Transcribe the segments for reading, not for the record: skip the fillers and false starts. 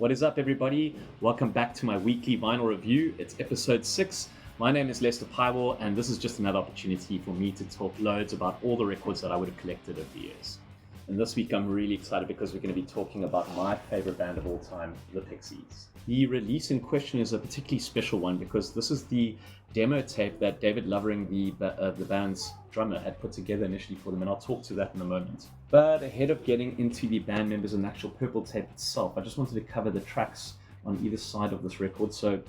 What is up, everybody? Welcome back to my weekly vinyl review. It's episode 6. My name is LESTER Pywell, and this is just another opportunity for me to talk loads about all the records that I would have collected over the years. And this week I'm really excited because we're going to be talking about my favorite band of all time, the Pixies. The release in question is a particularly special one because this is the demo tape that David Lovering, the band's drummer, had put together initially for them, and I'll talk to that in a moment. But ahead of getting into the band members and the actual purple tape itself, I just wanted to cover the tracks on either side of this record. So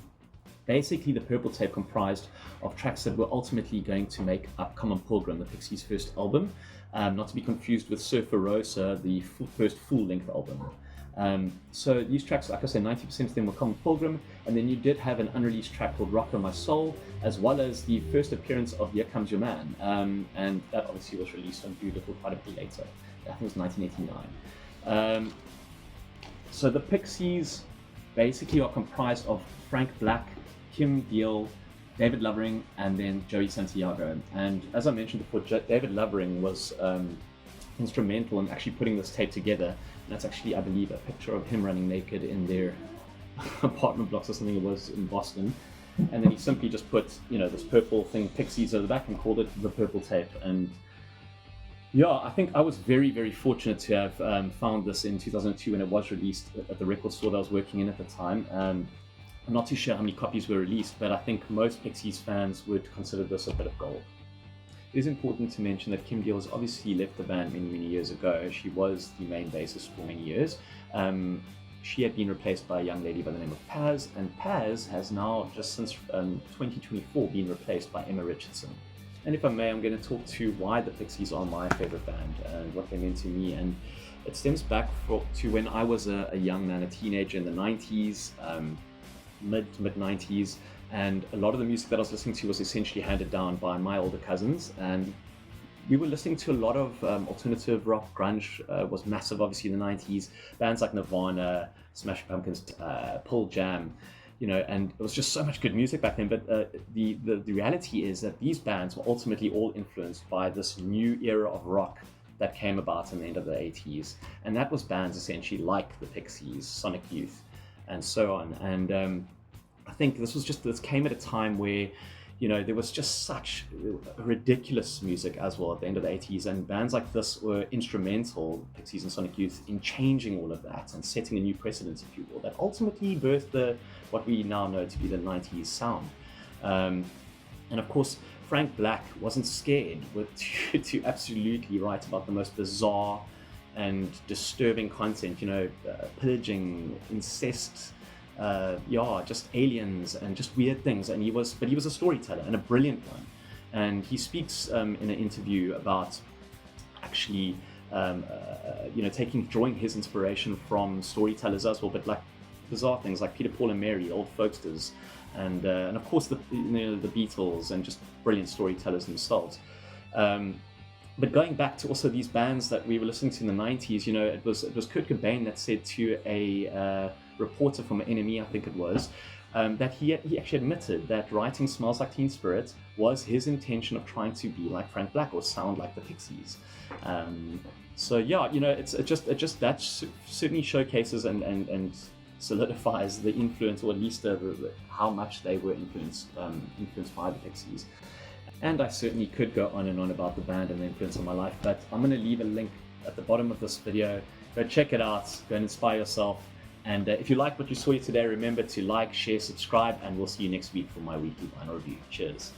basically the purple tape comprised of tracks that were ultimately going to make up Come On Pilgrim, the Pixies' first album, not to be confused with Surfer Rosa, the first full-length album. So these tracks, like I said, 90% of them were Come On Pilgrim, and then you did have an unreleased track called Rock On My Soul, as well as the first appearance of Here Comes Your Man, and that obviously was released on Doolittle quite a bit later. I think it was 1989. So the Pixies basically are comprised of Frank Black, Kim Deal, David Lovering, and then Joey Santiago. And as I mentioned before, David Lovering was instrumental in actually putting this tape together. And that's actually, I believe, a picture of him running naked in their apartment blocks or something it was in Boston. And then he simply just put, this purple thing, Pixies, at the back and called it the purple tape. And yeah, I think I was very, very fortunate to have found this in 2002 when it was released at the record store that I was working in at the time. I'm not too sure how many copies were released, but I think most Pixies fans would consider this a bit of gold. It is important to mention that Kim Deal has obviously left the band many, many years ago. She was the main bassist for many years. She had been replaced by a young lady by the name of Paz, and Paz has now, just since 2024, been replaced by Emma Richardson. And if I may, I'm going to talk to why the Pixies are my favorite band and what they meant to me. And it stems back to when I was a young man, a teenager in the 90s, mid-90s, and a lot of the music that I was listening to was essentially handed down by my older cousins, and we were listening to a lot of alternative rock. Grunge was massive, obviously, in the 90s. Bands like Nirvana, Smashing Pumpkins, Pearl Jam, and it was just so much good music back then. But the reality is that these bands were ultimately all influenced by this new era of rock that came about in the end of the 80s, and that was bands essentially like the Pixies, Sonic Youth, and so on. And I think this came at a time where, there was just such ridiculous music as well at the end of the 80s, and bands like this were instrumental, Pixies and Sonic Youth, in changing all of that and setting a new precedent, if you will, that ultimately birthed what we now know to be the 90s sound. And of course, Frank Black wasn't scared to absolutely write about the most bizarre and disturbing content, pillaging, incest, just aliens and just weird things. And he was a storyteller, and a brilliant one. And he speaks in an interview about actually drawing his inspiration from storytellers as well, but like bizarre things like Peter, Paul and Mary, old folksters, and of course the Beatles, and just brilliant storytellers themselves. But going back to also these bands that we were listening to in the 90s, it was Kurt Cobain that said to a reporter from NME, I think it was, that he actually admitted that writing Smells Like Teen Spirit was his intention of trying to be like Frank Black or sound like the Pixies. So yeah, it's just that certainly showcases and solidifies the influence, or at least how much they were influenced by the Pixies. And I certainly could go on and on about the band and the influence on my life, but I'm going to leave a link at the bottom of this video. Go check it out, go and inspire yourself. And if you like what you saw here today, remember to like, share, subscribe, and we'll see you next week for my weekly vinyl review. Cheers.